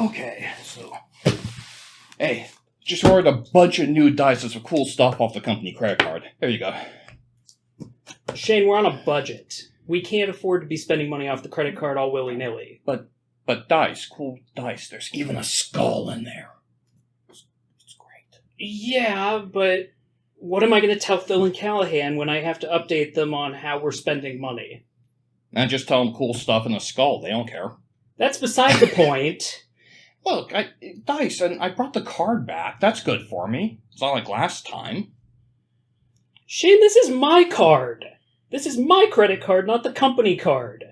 Okay, so... Hey, just ordered a bunch of new dice with cool stuff off the company credit card. There you go. Shane, we're on a budget. We can't afford to be spending money off the credit card all willy-nilly. But dice, cool dice. There's even a skull in there. It's great. Yeah, but what am I going to tell Phil and Callahan when I have to update them on how we're spending money? And just tell them cool stuff in the skull. They don't care. That's beside the point. Look, dice, and I brought the card back. That's good for me. It's not like last time. Shane, this is my card. This is my credit card, not the company card.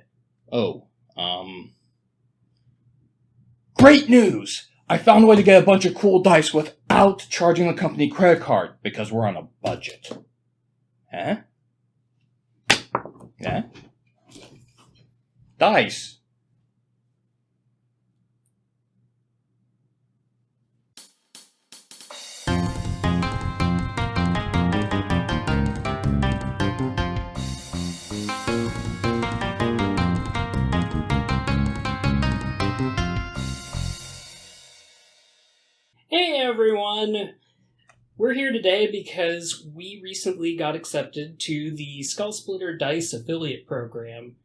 Oh, Great news! I found a way to get a bunch of cool dice without charging the company credit card, because we're on a budget. Huh? Yeah? Dice. Hey everyone! We're here today because we recently got accepted to the SkullSplitter Dice affiliate program.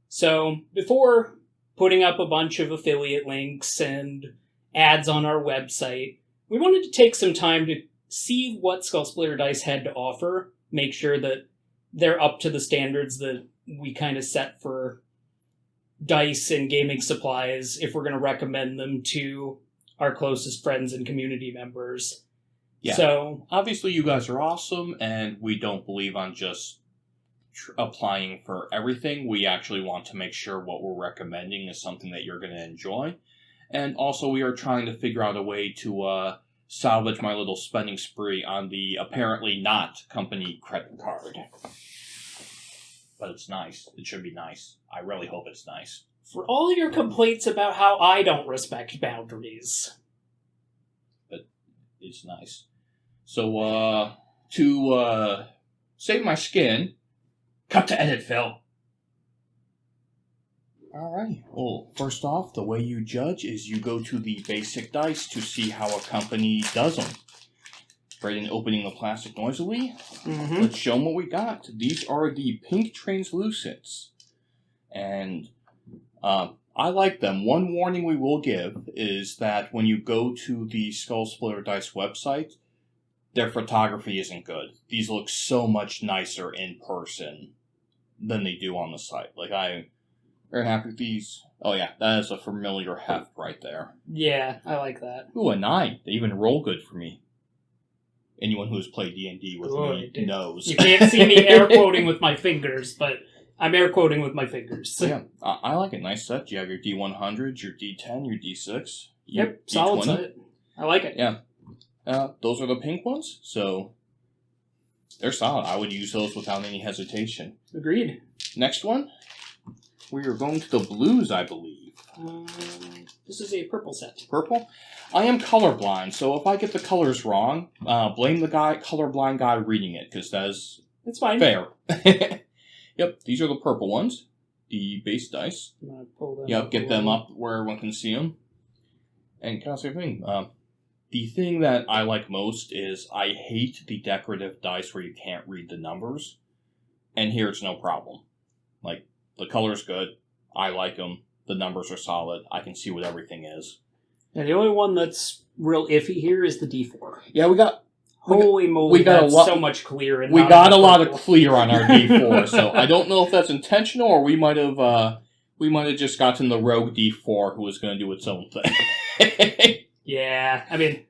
So, before putting up a bunch of affiliate links and ads on our website, we wanted to take some time to see what SkullSplitter Dice had to offer, make sure that they're up to the standards that we kind of set for dice and gaming supplies if we're going to recommend them to our closest friends and community members. Yeah. So, obviously you guys are awesome, and we don't believe on just applying for everything. We actually want to make sure what we're recommending is something that you're going to enjoy. And also we are trying to figure out a way to salvage my little spending spree on the apparently not company credit card. But it's nice. It should be nice. I really hope it's nice. for all your complaints about how I don't respect boundaries. But it's nice. So, to save my skin, cut to edit, Phil. Alright, well, first off, the way you judge is you go to the basic dice to see how a company does them. Right in opening the plastic noisily, let's show them what we got. These are the pink translucents. And I like them. One warning we will give is that when you go to the SkullSplitter Dice website, their photography isn't good. These look so much nicer in person than they do on the site. Like, I'm very happy with these. Oh yeah, that is a familiar heft right there. Yeah, I like that. Ooh, a 9. They even roll good for me. Anyone who's played D&D with me knows. You can't see me air quoting with my fingers, but I'm air quoting with my fingers. So yeah, I like it. Nice set. You have your D100, your D10, your D6. Your D20. solid set. I like it. Yeah. Those are the pink ones, so they're solid. I would use those without any hesitation. Agreed. Next one, we are going to the blues, I believe. This is a purple set. Purple? I am colorblind, so if I get the colors wrong, blame the colorblind guy reading it, because that's fine. Fair. Yep, these are the purple ones. The base dice. Yep, get them up where everyone can see them. And can I say a thing? The thing that I like most is I hate the decorative dice where you can't read the numbers. And here it's no problem. Like, the color's good. I like them. The numbers are solid. I can see what everything is. Yeah, the only one that's real iffy here is the D4. Yeah, we got... Holy moly, that's so much clear. And we got a lot of clear on our D4, so I don't know if that's intentional or we might have just gotten the rogue D4 who was going to do its own thing. Yeah, I mean,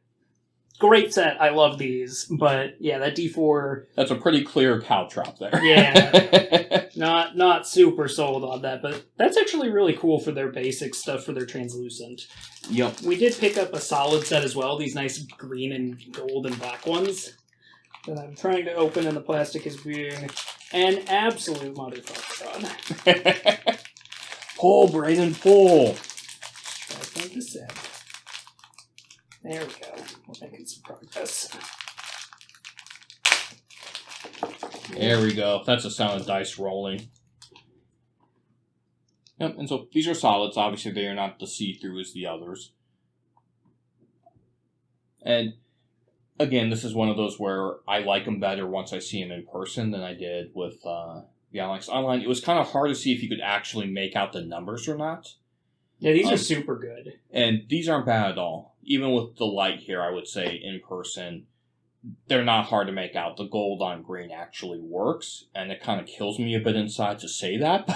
great set. I love these, but yeah, that D4. That's a pretty clear caltrop there. Yeah, not super sold on that, but that's actually really cool for their basic stuff for their translucent. Yep. We did pick up a solid set as well, these nice green and gold and black ones that I'm trying to open, and the plastic is being an absolute motherfucker on. Pull, Brayden, pull. Let's try this in. There we go. We're making some progress. There we go. That's the sound of dice rolling. Yep, and so these are solids. Obviously, they are not the see-through as the others. And again, this is one of those where I like them better once I see them in person than I did with the Alex Online. It was kind of hard to see if you could actually make out the numbers or not. Yeah, these are super good. And these aren't bad at all. Even with the light here, I would say in person, they're not hard to make out. The gold on green actually works, and it kind of kills me a bit inside to say that,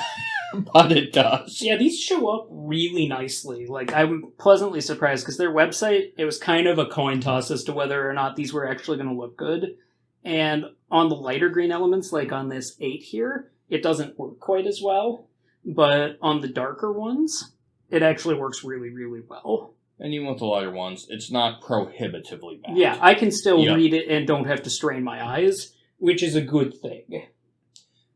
but it does. Yeah, these show up really nicely. Like, I'm pleasantly surprised, because their website, it was kind of a coin toss as to whether or not these were actually going to look good. And on the lighter green elements, like on this 8 here, it doesn't work quite as well. But on the darker ones, it actually works really, really well. And even with the lighter ones, it's not prohibitively bad. Yeah, I can still read it and don't have to strain my eyes, which is a good thing.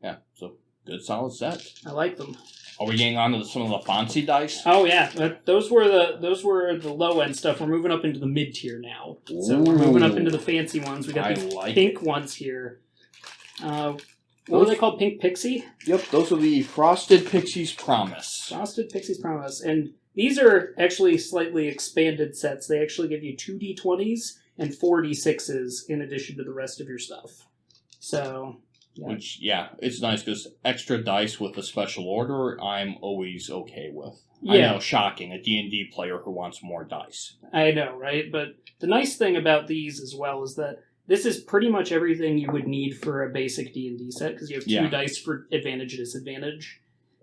Yeah, so good solid set. I like them. Are we getting on to some of the fancy dice? Oh yeah, those were the low end stuff. We're moving up into the mid tier now. So we're moving up into the fancy ones. We got these pink ones here. What were they called? Pink Pixie? Yep, those are the Frosted Pixie's Promise. Frosted Pixie's Promise. And these are actually slightly expanded sets. They actually give you 2 D20s and 4 D6s in addition to the rest of your stuff. So, yeah. Which, yeah, it's nice because extra dice with a special order, I'm always okay with. Yeah. I know, shocking, a D&D player who wants more dice. I know, right? But the nice thing about these as well is that this is pretty much everything you would need for a basic D&D set, because you have 2 dice for advantage and disadvantage.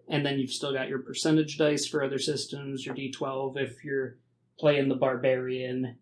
And then you've still got your percentage dice for other systems, your D12 if you're playing the Barbarian.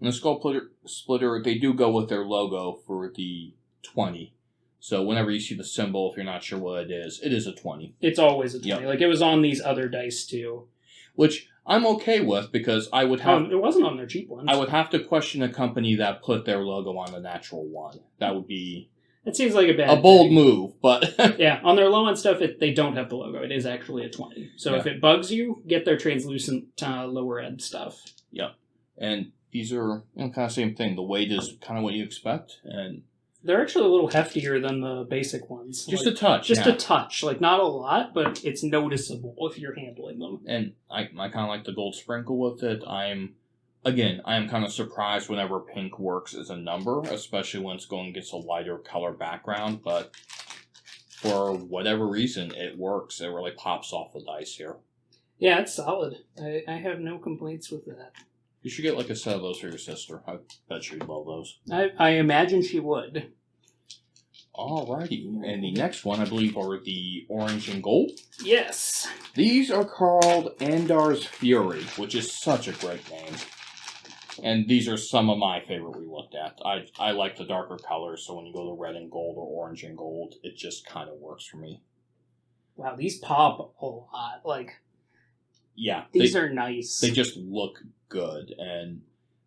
And the SkullSplitter, they do go with their logo for the 20. So whenever you see the symbol, if you're not sure what it is a 20. It's always a 20. Yep. Like, it was on these other dice, too. Which I'm okay with, because I would have... it wasn't on their cheap ones. I would have to question a company that put their logo on the natural one. That would be... It seems like a bold move, but... yeah, on their low-end stuff, they don't have the logo. It is actually a 20. So if it bugs you, get their translucent lower-end stuff. Yep. And these are kind of the same thing. The weight is kind of what you expect, and... They're actually a little heftier than the basic ones. Just a touch, Just a touch. Like, not a lot, but it's noticeable if you're handling them. And I kind of like the gold sprinkle with it. I am kind of surprised whenever pink works as a number, especially when it's going against a lighter color background, but for whatever reason, it works. It really pops off the dice here. Yeah, it's solid. I have no complaints with that. You should get like a set of those for your sister. I bet she'd love those. I imagine she would. Alrighty. And the next one, I believe, are the orange and gold. Yes. These are called Andar's Fury, which is such a great name. And these are some of my favorite we looked at. I like the darker colors, so when you go to red and gold or orange and gold, it just kind of works for me. Wow, these pop a lot. Like, yeah, these are nice. They just look good, and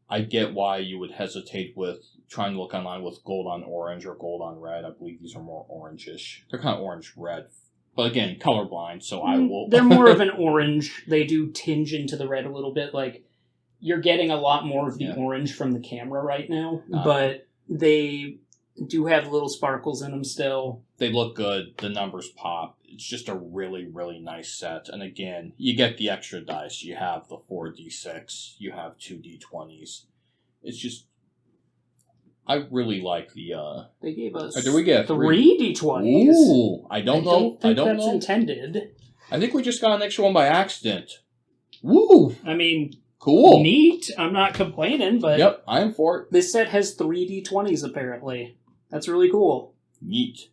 I get why you would hesitate with trying to look online with gold on orange or gold on red. I believe these are more orangish. They're kind of orange-red. But again, colorblind, so I will... They're more of an orange. They do tinge into the red a little bit. Like, you're getting a lot more of the orange from the camera right now, but they do have little sparkles in them still. They look good. The numbers pop. It's just a really, really nice set. And again, you get the extra dice. You have the 4d6. You have 2d20s. It's just... I really like the... They gave us did we get 3 D20s. Ooh, I don't know. I don't think that's intended. I think we just got an extra one by accident. Woo! I mean... Cool. Neat. I'm not complaining, but... Yep, I am for it. This set has 3 D20s, apparently. That's really cool. Neat.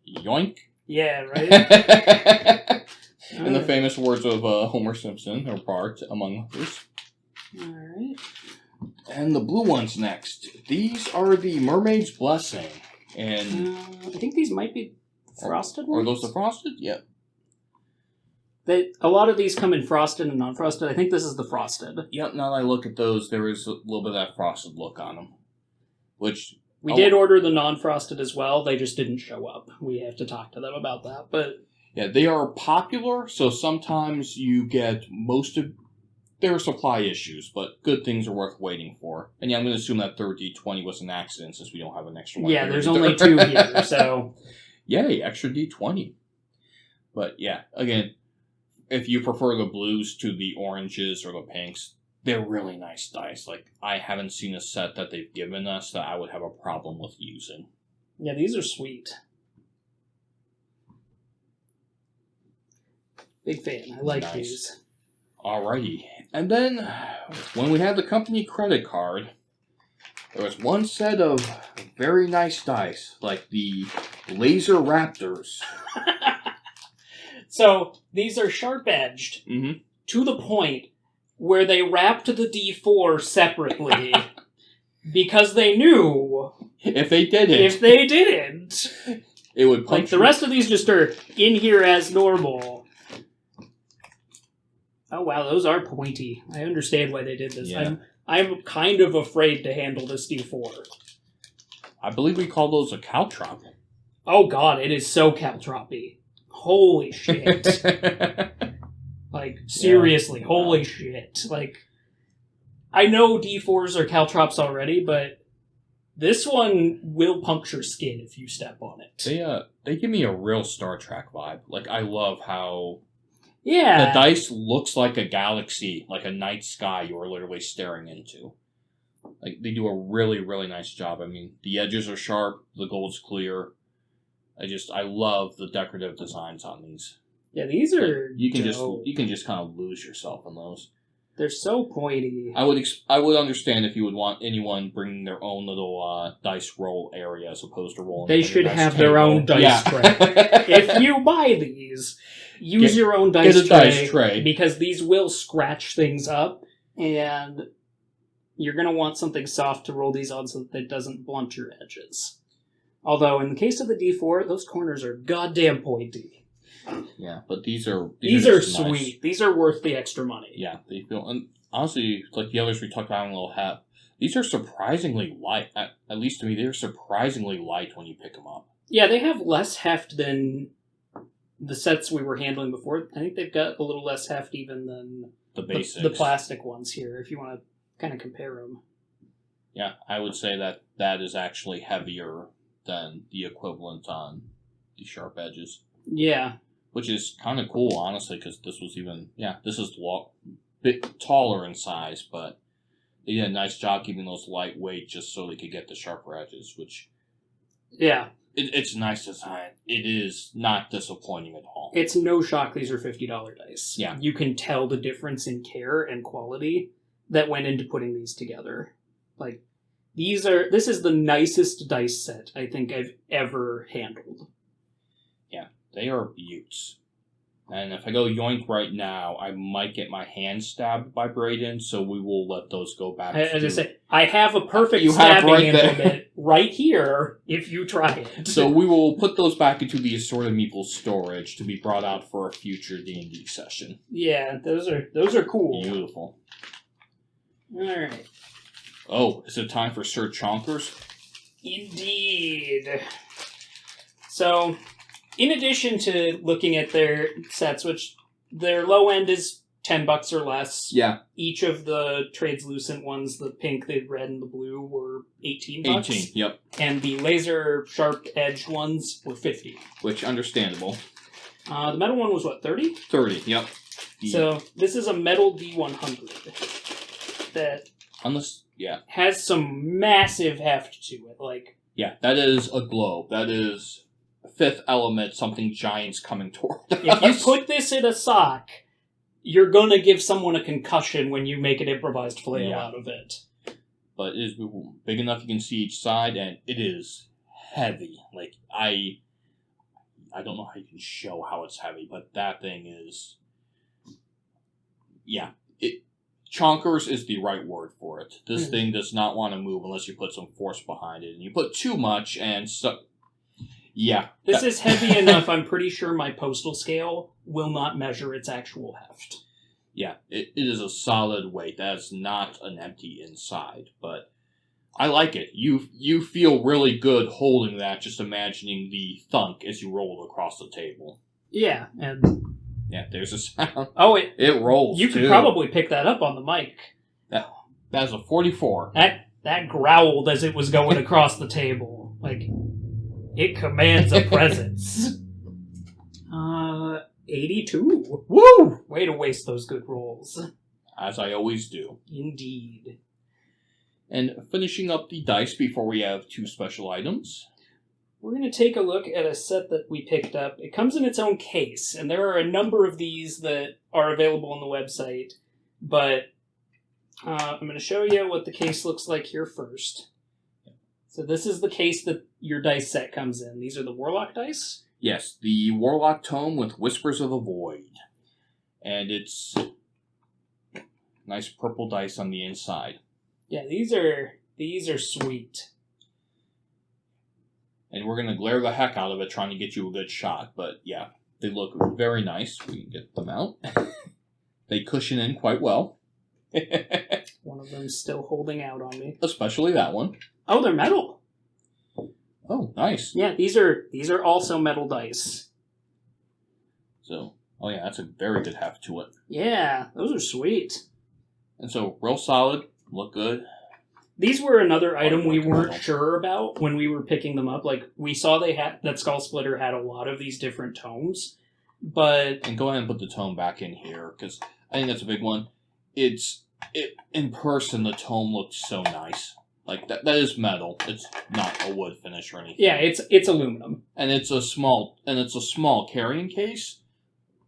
Yoink. Yeah, right? In the famous words of Homer Simpson, or Bart, among others. Alright. And the blue one's next. These are the Mermaid's Blessing. And I think these might be frosted ones. Are those the frosted? Yep. A lot of these come in frosted and non-frosted. I think this is the frosted. Yep, now that I look at those, there is a little bit of that frosted look on them. Which... We did order the non-frosted as well. They just didn't show up. We have to talk to them about that. But yeah, they are popular, so sometimes you get most of... There are supply issues, but good things are worth waiting for. And yeah, I'm going to assume that 30D20 was an accident since we don't have an extra one. Yeah, there's only 2 here, so... Yay, extra D20. But yeah, again, if you prefer the blues to the oranges or the pinks, they're really nice dice. Like, I haven't seen a set that they've given us that I would have a problem with using. Yeah, these are sweet. Big fan. I like these. Alrighty. And then, when we had the company credit card, there was one set of very nice dice, like the Laser Raptors. So, these are sharp-edged to the point where they wrapped the D4 separately because they knew if they didn't, it would punch the rest of these just are in here as normal. Oh wow, those are pointy. I understand why they did this. Yeah. I'm kind of afraid to handle this D4. I believe we call those a caltrop. Oh god, it is so caltroppy. Holy shit. Like, seriously, holy shit. Like, I know D4s are caltrops already, but this one will puncture skin if you step on it. They give me a real Star Trek vibe. Like, I love how the dice looks like a galaxy, like a night sky you are literally staring into. Like, they do a really, really nice job. I mean, the edges are sharp, the gold's clear. I love the decorative designs on these. Yeah, these are you can just kind of lose yourself in those. They're so pointy. I would understand if you would want anyone bringing their own little dice roll area as opposed to rolling. They should have their own dice tray. If you buy these, use your own dice tray because these will scratch things up, and you're going to want something soft to roll these on so that it doesn't blunt your edges. Although in the case of the D4, those corners are goddamn pointy. Yeah, but these are sweet. Nice. These are worth the extra money. Yeah, they feel, and honestly, like the others we talked about in a little half, these are surprisingly light. At least to me, they're surprisingly light when you pick them up. Yeah, they have less heft than the sets we were handling before. I think they've got a little less heft even than the basics, the plastic ones here. If you want to kind of compare them. Yeah, I would say that is actually heavier than the equivalent on the sharp edges. Yeah. Which is kind of cool, honestly, because this was this is a bit taller in size, but they did a nice job keeping those lightweight just so they could get the sharper edges, which... Yeah. It's nice design. It is not disappointing at all. It's no shock these are $50 dice. Yeah. You can tell the difference in care and quality that went into putting these together. Like, this is the nicest dice set I think I've ever handled. Yeah, they are beauts. And if I go yoink right now, I might get my hand stabbed by Brayden, so we will let those go back. As I say, I have a perfect stabbing implement right here if you try it. So we will put those back into the Assorted Meeple storage to be brought out for a future D&D session. Yeah, those are cool. Beautiful. Alright. Oh, is it time for Sir Chonkers? Indeed. So, in addition to looking at their sets, which their low end is $10 or less. Yeah. Each of the translucent ones, the pink, the red, and the blue, were $18. 18, yep. And the laser sharp edged ones were $50. Which, understandable. The metal one was what, $30? 30, yep. So, this is a metal D100 that has some massive heft to it. Like, yeah, that is a globe. That is Fifth Element, something giant's coming toward us. If you put this in a sock, you're gonna give someone a concussion when you make an improvised flail out of it. But it is big enough you can see each side, and it is heavy. Like, I don't know how you can show how it's heavy, but that thing is... Yeah. Chonkers is the right word for it. This thing does not want to move unless you put some force behind it. And you put too much, and so... Yeah. This is heavy enough, I'm pretty sure my postal scale will not measure its actual heft. Yeah, it is a solid weight. That's not an empty inside, but I like it. You feel really good holding that, just imagining the thunk as you roll it across the table. Yeah, and... Yeah, there's a sound. Oh, it rolls, You could probably pick that up on the mic. That's a 44. That growled as it was going across the table. Like, it commands a presence. 82. Woo! Way to waste those good rolls. as I always do. Indeed. And finishing up the dice before we have 2 special items. We're going to take a look at a set that we picked up. It comes in its own case, and there are a number of these that are available on the website, but I'm going to show you what the case looks like here first. So this is the case that your dice set comes in. These are the Warlock dice? Yes, the Warlock Tome with Whispers of the Void. And it's nice purple dice on the inside. Yeah, these are sweet. And we're going to glare the heck out of it trying to get you a good shot. But yeah, they look very nice. We can get them out. They cushion in quite well. One of them's still holding out on me. Especially that one. Oh, they're metal. Oh, nice. Yeah, these are also metal dice. So, oh yeah, that's a very good heft to it. Yeah, those are sweet. And so, real solid, look good. These were another item we weren't sure about when we were picking them up. Like, we saw that SkullSplitter had a lot of these different tomes, but... And go ahead and put the tome back in here, because I think that's a big one. In person, the tome looks so nice. Like, that is metal. It's not a wood finish or anything. Yeah, it's aluminum. And it's a small carrying case,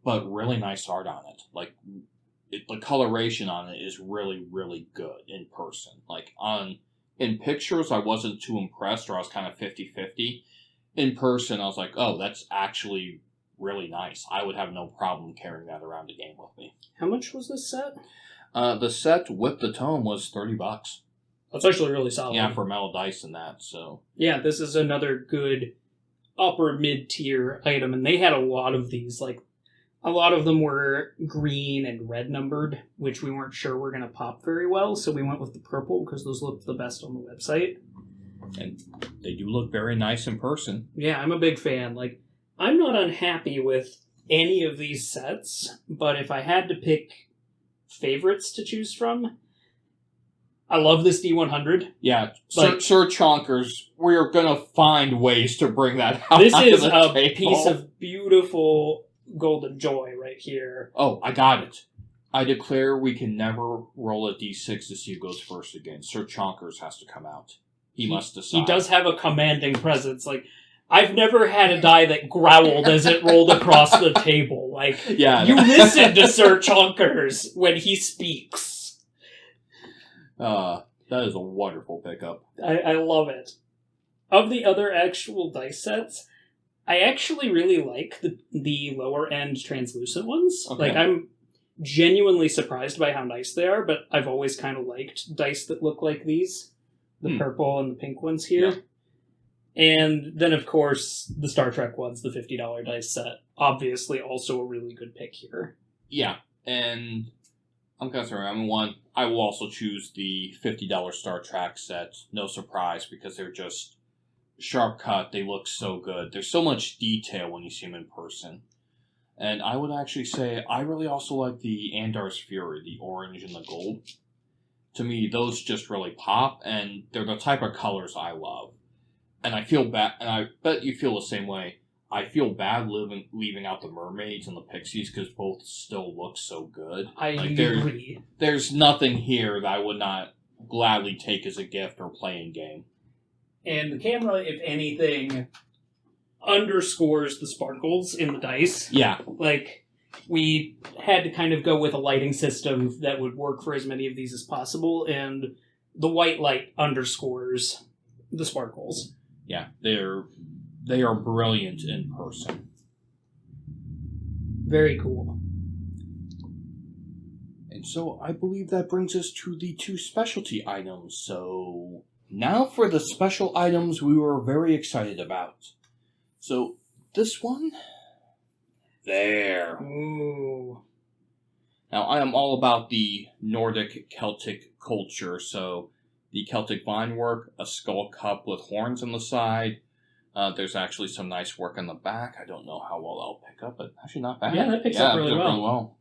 but really nice art on it. Like, the coloration on it is really, really good in person. Like, in pictures, I wasn't too impressed, or I was kind of 50-50. In person, I was like, oh, that's actually really nice. I would have no problem carrying that around the game with me. How much was this set? The set with the tome was $30. That's actually really solid. Yeah, for metal dice and that, so... Yeah, this is another good upper mid-tier item, and they had a lot of these. Like, a lot of them were green and red numbered, which we weren't sure were going to pop very well, so we went with the purple because those looked the best on the website. And they do look very nice in person. Yeah, I'm a big fan. Like, I'm not unhappy with any of these sets, but if I had to pick favorites to choose from, I love this D100. Yeah, Like, Sir Chonkers, we're going to find ways to bring that out. This is a a piece of beautiful golden joy right here. Oh, I got it. I declare we can never roll a D6 to see who goes first again. Sir Chonkers has to come out. He must decide. He does have a commanding presence. Like, I've never had a die that growled as it rolled across the table. Like, yeah, you listen to Sir Chonkers when he speaks. That is a wonderful pickup. I love it. Of the other actual dice sets, I actually really like the lower end translucent ones. Okay. Like, I'm genuinely surprised by how nice they are, but I've always kind of liked dice that look like these. The purple and the pink ones here. Yeah. And then, of course, the Star Trek ones, the $50 dice set. Obviously, also a really good pick here. Yeah, and I'm going to say, I will also choose the $50 Star Trek set. No surprise, because they're just sharp cut. They look so good. There's so much detail when you see them in person. And I would actually say I really also like the Andar's Fury, the orange and the gold. To me, those just really pop, and they're the type of colors I love. And I feel bad, and I bet you feel the same way. I feel bad leaving out the mermaids and the pixies because both still look so good. I agree. There's nothing here that I would not gladly take as a gift or play in game. And the camera, if anything, underscores the sparkles in the dice. Yeah. Like, we had to kind of go with a lighting system that would work for as many of these as possible, and the white light underscores the sparkles. Yeah, they are brilliant in person. Very cool. And so I believe that brings us to the 2 specialty items. So now for the special items we were very excited about. So this one, there. Ooh. Now I am all about the Nordic Celtic culture, so the Celtic vine work, a skull cup with horns on the side. There's actually some nice work on the back. I don't know how well I'll pick up, but actually not bad. Yeah, that picks up really well.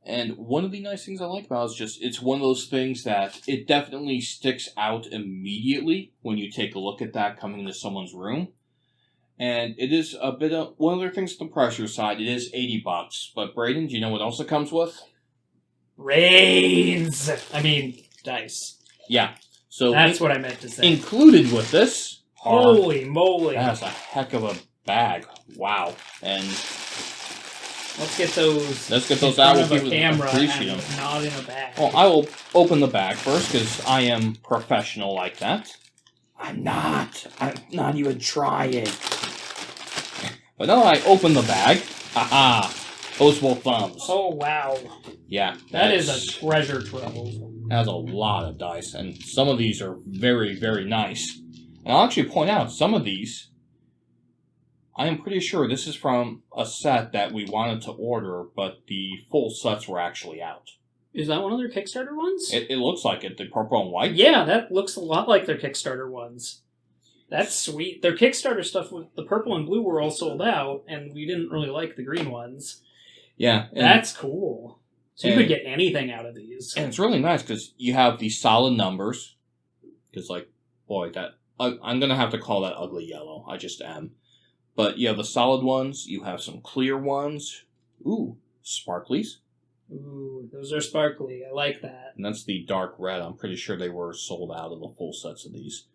And one of the nice things I like about it is just, it's one of those things that it definitely sticks out immediately when you take a look at that coming into someone's room. And it is a bit of, one of the things on the pressure side, it is $80. But Braden, do you know what else it comes with? Brains! I mean, dice. Yeah. So that's what I meant to say. Included with this are... Holy moly. That's a heck of a bag. Wow. And... Let's get those out with people camera appreciate and them. not in a bag. Well, I will open the bag first because I am professional like that. I'm not even trying. But now I open the bag. Haha. Opposable thumbs. Oh, wow. Yeah. That is a treasure trove. Has a lot of dice, and some of these are very, very nice. And I'll actually point out, some of these, I am pretty sure this is from a set that we wanted to order, but the full sets were actually out. Is that one of their Kickstarter ones? It looks like it, the purple and white. Yeah, that looks a lot like their Kickstarter ones. That's sweet. Their Kickstarter stuff with the purple and blue were all sold out, and we didn't really like the green ones. Yeah. That's cool. So you could get anything out of these. And it's really nice because you have these solid numbers. Because, like, boy, I'm going to have to call that ugly yellow. I just am. But you have the solid ones. You have some clear ones. Ooh, sparklies. Ooh, those are sparkly. I like that. And that's the dark red. I'm pretty sure they were sold out of the full sets of these.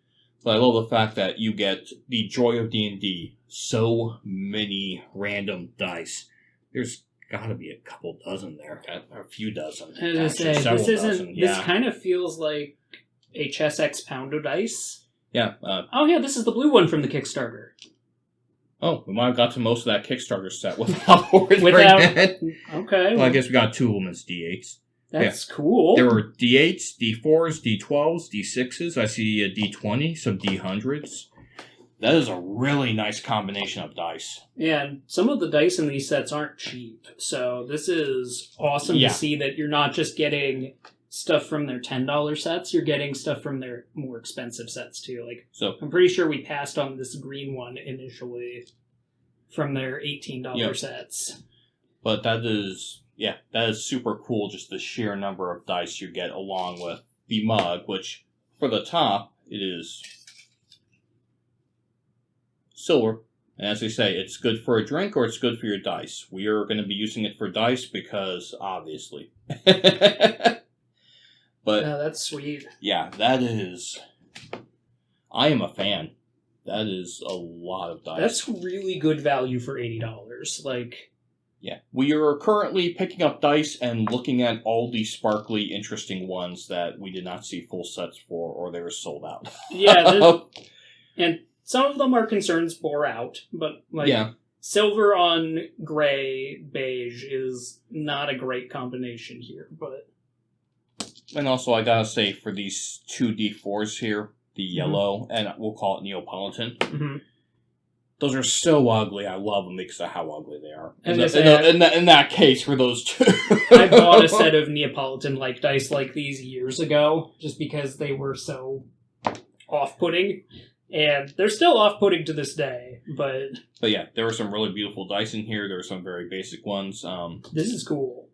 But I love the fact that you get the joy of D&D. So many random dice. There's got to be a couple dozen there. Or a few dozen. I was going to say, this isn't... This kind of feels like a Chess X Poundo dice. Yeah. Oh, yeah, this is the blue one from the Kickstarter. Oh, we might have got to most of that Kickstarter set without hoard. Okay. Well, I guess we got two of them as D8s. That's cool. There were D8s, D4s, D12s, D6s. I see a D20, some D100s. That is a really nice combination of dice. Yeah, and some of the dice in these sets aren't cheap. So this is awesome to see that you're not just getting stuff from their $10 sets, you're getting stuff from their more expensive sets too. Like, so I'm pretty sure we passed on this green one initially from their $18 sets. But that is super cool, just the sheer number of dice you get along with the mug, which for the top, it is silver. And as they say, it's good for a drink or it's good for your dice. We are going to be using it for dice because, obviously. But that's sweet. Yeah, that is... I am a fan. That is a lot of dice. That's really good value for $80. Like... Yeah. We are currently picking up dice and looking at all the sparkly, interesting ones that we did not see full sets for, or they were sold out. Yeah, and some of them our concerns bore out, but silver on gray beige is not a great combination here, but... And also, I gotta say, for these two D4s here, the yellow, and we'll call it Neapolitan, those are so ugly. I love them because of how ugly they are. In that case, for those two. I bought a set of Neapolitan dice like these years ago, just because they were so off-putting. And they're still off-putting to this day, but yeah, there were some really beautiful dice in here. There were some very basic ones. This is cool.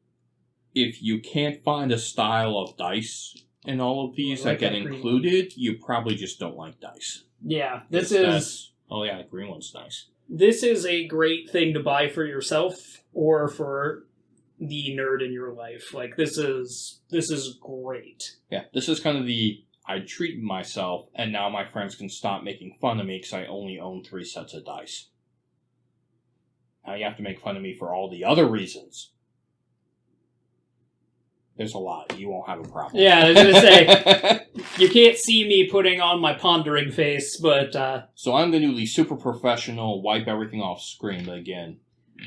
If you can't find a style of dice in all of these that get included, you probably just don't like dice. Yeah, this is... Oh yeah, the green one's nice. This is a great thing to buy for yourself or for the nerd in your life. Like, this is great. Yeah, this is kind of the... I treat myself, and now my friends can stop making fun of me because I only own 3 sets of dice. Now you have to make fun of me for all the other reasons. There's a lot. You won't have a problem. Yeah, I was going to say, you can't see me putting on my pondering face, but... So I'm going to do the super professional, wipe everything off screen, but again,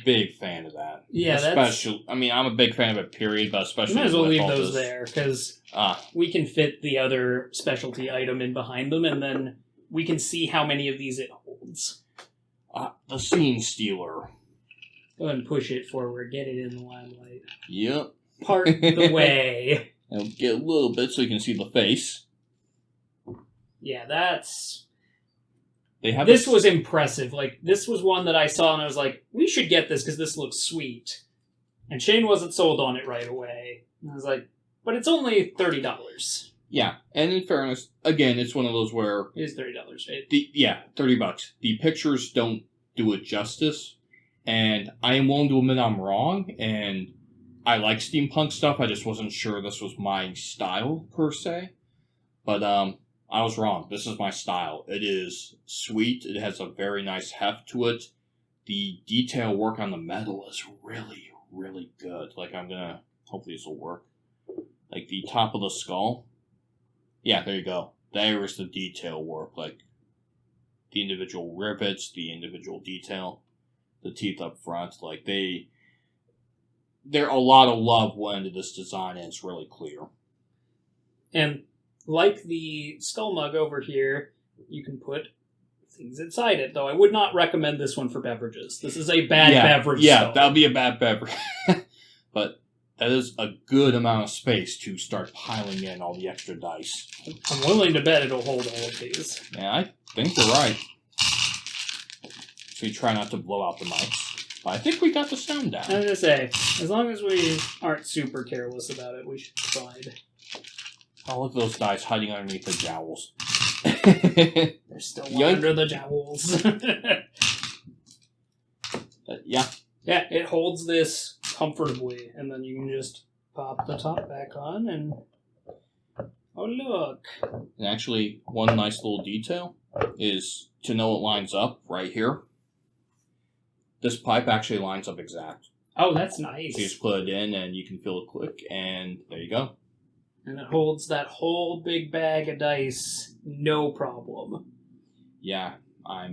big fan of that. Yeah, I mean, I'm a big fan of it, period, but especially... You might as well leave those there, because we can fit the other specialty item in behind them, and then we can see how many of these it holds. The Scene Stealer. Go ahead and push it forward. Get it in the limelight. Yep. Part the way. And get a little bit so you can see the face. Yeah, that's... This was impressive. Like, this was one that I saw and I was like, we should get this because this looks sweet. And Shane wasn't sold on it right away. And I was like, but it's only $30. Yeah, and in fairness, again, it's one of those where... It is $30, right? $30. The pictures don't do it justice, and I am willing to admit I'm wrong, and I like steampunk stuff. I just wasn't sure this was my style per se. But I was wrong. This is my style. It is sweet. It has a very nice heft to it. The detail work on the metal is really, really good. Like, hopefully this will work. Like, the top of the skull. Yeah, there you go. There is the detail work. Like, the individual rivets, the individual detail, the teeth up front. Like, there a lot of love went into this design, and it's really clear. And like the skull mug over here, you can put things inside it, though I would not recommend this one for beverages. This is a bad beverage. Yeah, skull. that would be a bad beverage. But that is a good amount of space to start piling in all the extra dice. I'm willing to bet it'll hold all of these. Yeah, I think you're right. So you try not to blow out the mics. But I think we got the sound down. I was going to say, as long as we aren't super careless about it, we should be fine. Oh, look at those dice hiding underneath the jowls. There's still one under the jowls. Yeah. Yeah, it holds this comfortably, and then you can just pop the top back on, and oh look. And actually, one nice little detail is to know it lines up right here. This pipe actually lines up exact. Oh, that's nice. So you just put it in, and you can feel it click, and there you go. And it holds that whole big bag of dice, no problem. Yeah, I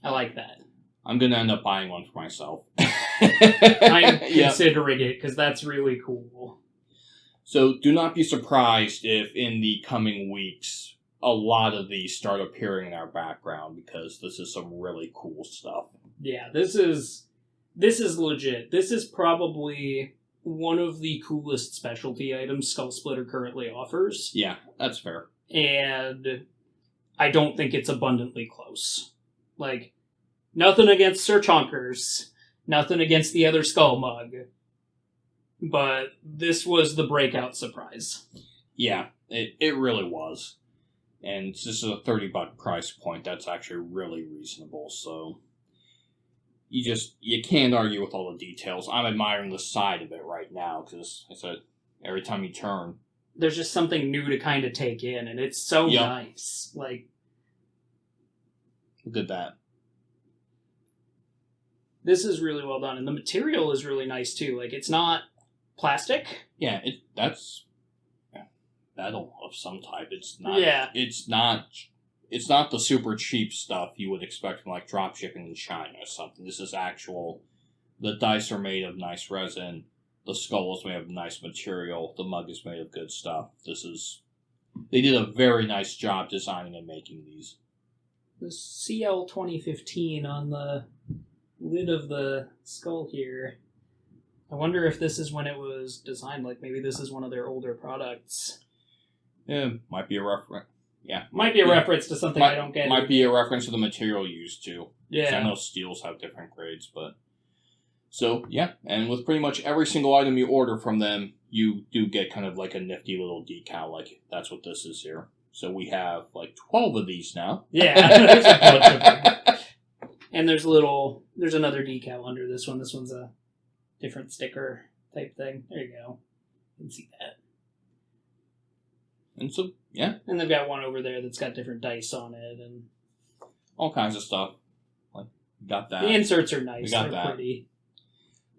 like that. I'm gonna end up buying one for myself. I'm considering it, because that's really cool. So do not be surprised if in the coming weeks a lot of these start appearing in our background, because this is some really cool stuff. Yeah, this is legit. This is probably one of the coolest specialty items SkullSplitter currently offers. Yeah, that's fair. And I don't think it's abundantly close. Like, nothing against Sir Chonkers, nothing against the other Skull Mug, but this was the breakout surprise. Yeah, it really was. And this is a $30 price point. That's actually really reasonable, so you can't argue with all the details. I'm admiring the side of it right now, because I said every time you turn, there's just something new to kind of take in, and it's so nice. Like, look at that. This is really well done, and the material is really nice too. Like, it's not plastic. Yeah, that's metal of some type. It's not. Yeah. It's not the super cheap stuff you would expect from, like, drop shipping in China or something. This is actual. The dice are made of nice resin. The skull is made of nice material. The mug is made of good stuff. They did a very nice job designing and making these. The CL 2015 on the lid of the skull here. I wonder if this is when it was designed. Like, maybe this is one of their older products. Yeah, might be a reference. Yeah. Might be a reference to something I don't get. Might be a reference to the material used, too. Yeah. I know steels have different grades, but... So, yeah, and with pretty much every single item you order from them, you do get kind of like a nifty little decal, like that's what this is here. So we have like 12 of these now. Yeah, there's a bunch of them. And there's another decal under this one. This one's a different sticker type thing. There you go. You can see that. And so, yeah. And they've got one over there that's got different dice on it and all kinds of stuff. Like, got that. The inserts are nice. We got They're that. pretty.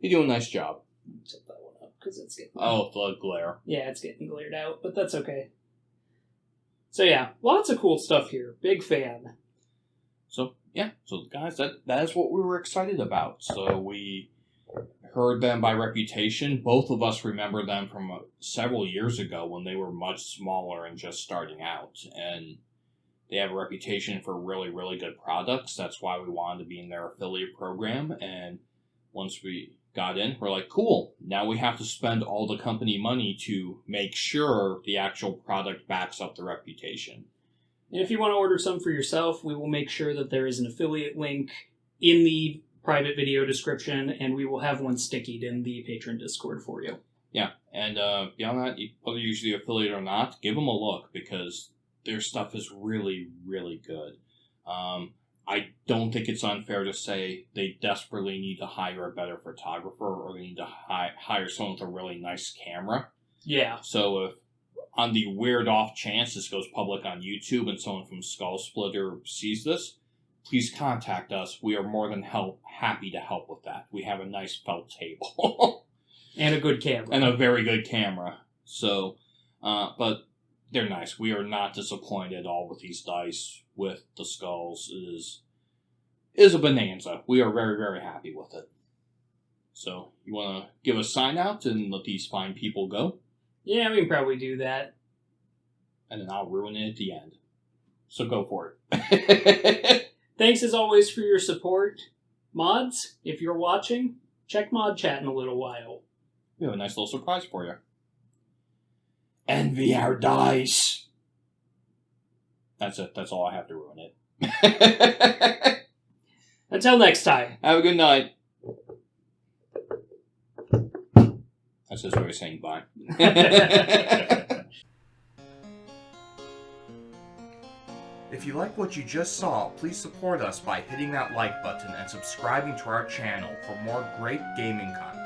They do a nice job. Set that one up because it's getting... Oh, the glare. Yeah, it's getting glared out, but that's okay. So yeah, lots of cool stuff here. Big fan. So, yeah. So, guys, that is what we were excited about. So, we heard them by reputation. Both of us remember them from several years ago when they were much smaller and just starting out. And they have a reputation for really, really good products. That's why we wanted to be in their affiliate program. And once we got in, we're like, cool, now we have to spend all the company money to make sure the actual product backs up the reputation. And if you want to order some for yourself, we will make sure that there is an affiliate link in the private video description, and we will have one stickied in the patron Discord for you. Yeah, and beyond that, whether you're usually affiliate or not, give them a look, because their stuff is really, really good. I don't think it's unfair to say they desperately need to hire a better photographer, or they need to hire someone with a really nice camera. Yeah. So if on the weird off chance this goes public on YouTube and someone from SkullSplitter sees this, please contact us. We are more than happy to help with that. We have a nice felt table. And a good camera. And a very good camera. So, but they're nice. We are not disappointed at all with these dice. With the skulls, is a bonanza. We are very, very happy with it. So, you want to give a sign out and let these fine people go? Yeah, we can probably do that. And then I'll ruin it at the end. So go for it. Thanks as always for your support. Mods, if you're watching, check Mod Chat in a little while. We have a nice little surprise for you. Envy our dice. That's it. That's all I have to ruin it. Until next time. Have a good night. That's his way of saying bye. If you like what you just saw, please support us by hitting that like button and subscribing to our channel for more great gaming content.